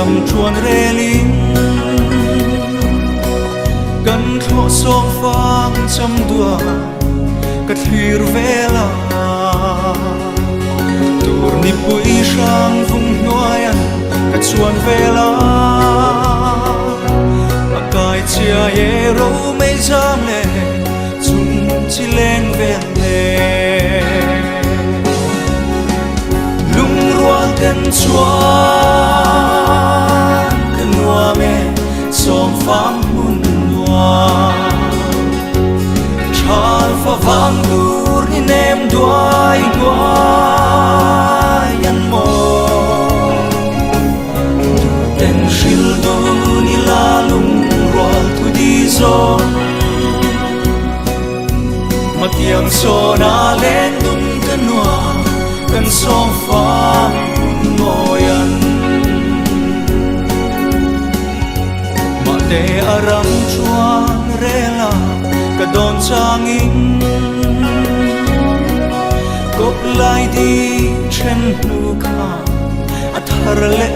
chăm chuan rê linh gần thọ song phang chăm đua cất hir vela tur ni pui sang vùng noan cất chuan vela akai chia ye ro mei jam le chung chi len vel le lung ruang kan chuan kan wa me som phang hun noa chal fa vang dur ni nem duai duai yan mo ten shil do ni la lung rual tu di zon matiang so na len dun kan noa kan som phang ngoyan mate aram chuan rela ka don changin kop lai di chen nu kha athar le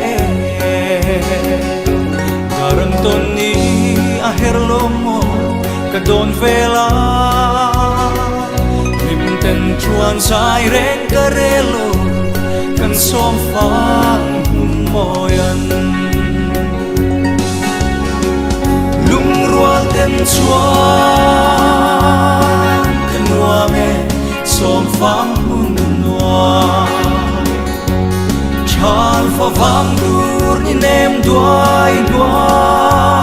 garang ton ni a herlomo ka don vela nim ten chuan sai ren ka relo kan som phang moyan lung rual ten chuan kan wa me som phang noa chal fa vang dur ni nem duai duai